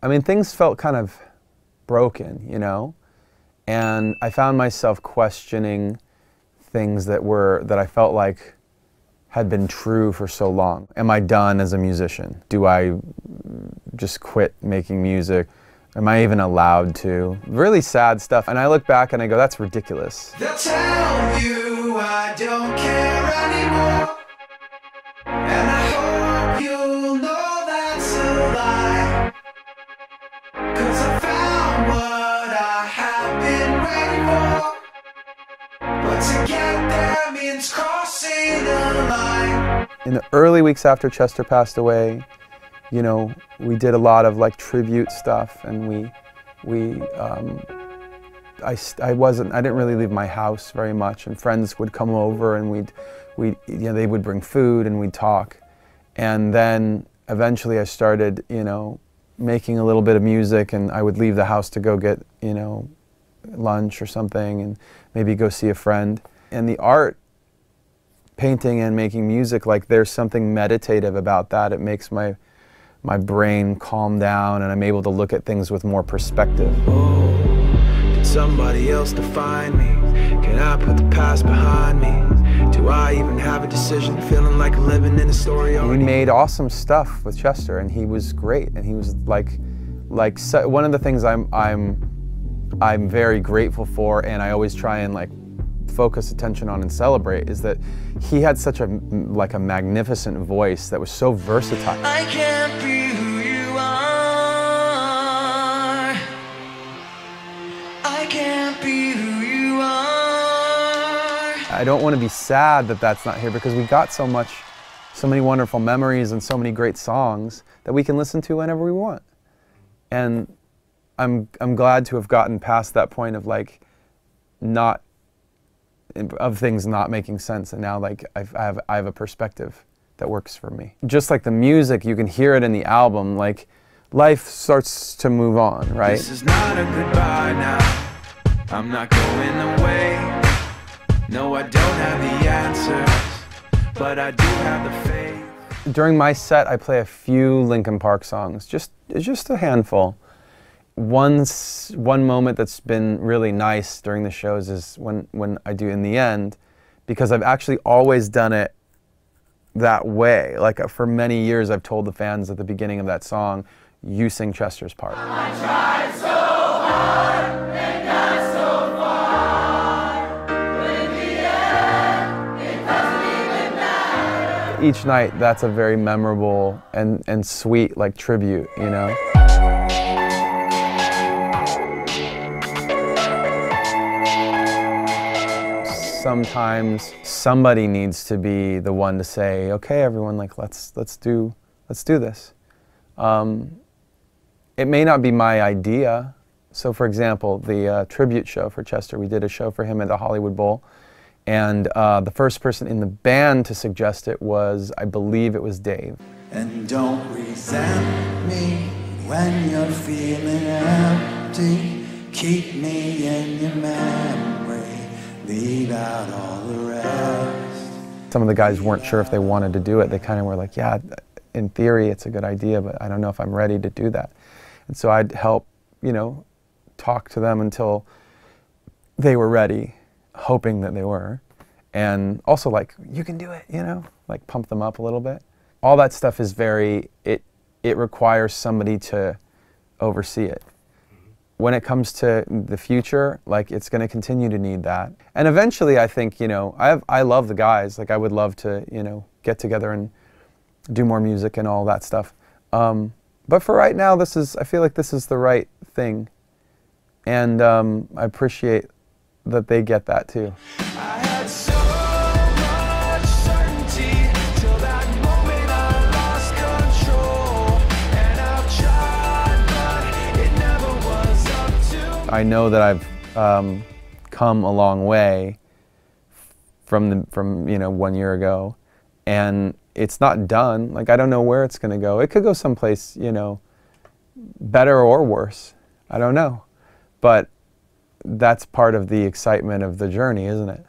I mean, things felt kind of broken, you know? And I found myself questioning things that I felt like had been true for so long. Am I done as a musician? Do I just quit making music? Am I even allowed to? Really sad stuff. And I look back and I go, that's ridiculous. They'll tell you I don't care anymore. And I hope you'll know that's a lie. 'Cause I found what I have been waiting for. But to get there means crossing the line. In the early weeks after Chester passed away, you know, we did a lot of like tribute stuff, and I didn't really leave my house very much, and friends would come over and they would bring food and we'd talk. And then eventually I started, you know, making a little bit of music, and I would leave the house to go get, you know, lunch or something and maybe go see a friend. And the art, painting and making music, like there's something meditative about that. It makes my brain calm down, and I'm able to look at things with more perspective. Oh, did somebody else define me? Can I put the past behind me? Do I even have a decision? Feeling like living in a story already. We made awesome stuff with Chester, and he was great, and he was one of the things I'm very grateful for, and I always try and like focus attention on and celebrate, is that he had such a magnificent voice that was so versatile. I can't be who you are. I can't be who you are. I don't want to be sad that that's not here, because we got so many wonderful memories and so many great songs that we can listen to whenever we want. And I'm glad to have gotten past that point of like of things not making sense, and now like I have a perspective that works for me. Just like the music, you can hear it in the album, like life starts to move on, right? This is not a goodbye now. I'm not going away. No, I don't have the answers, but I do have the faith. During my set, I play a few Linkin Park songs, just a handful. One moment that's been really nice during the shows is when I do In the End, because I've actually always done it that way. Like for many years I've told the fans at the beginning of that song, you sing Chester's part. I tried so hard and got so far, but in the end, it doesn't even matter. Each night, that's a very memorable and sweet like tribute, you know? Sometimes somebody needs to be the one to say, okay, everyone, like let's do this. It may not be my idea. So for example, the tribute show for Chester, we did a show for him at the Hollywood Bowl, and the first person in the band to suggest it was, I believe it was Dave. And don't resent me when you're feeling empty. Keep me in your memory. Leave out all the rest. Some of the guys weren't sure if they wanted to do it. They kind of were like, yeah, in theory it's a good idea, but I don't know if I'm ready to do that. And so I'd help, you know, talk to them until they were ready, hoping that they were. And also like, you can do it, you know, like pump them up a little bit. All that stuff is it requires somebody to oversee it. When it comes to the future, like it's going to continue to need that. And eventually I think, you know, I love the guys. Like I would love to, you know, get together and do more music and all that stuff. But for right now, I feel like this is the right thing. And I appreciate that they get that too. I had so much certainty till that moment I lost control. And I've tried, but it never was up to. I know that I've come a long way from you know 1 year ago, and it's not done. Like I don't know where it's going to go. It could go someplace, you know, better or worse. I don't know, but that's part of the excitement of the journey, isn't it?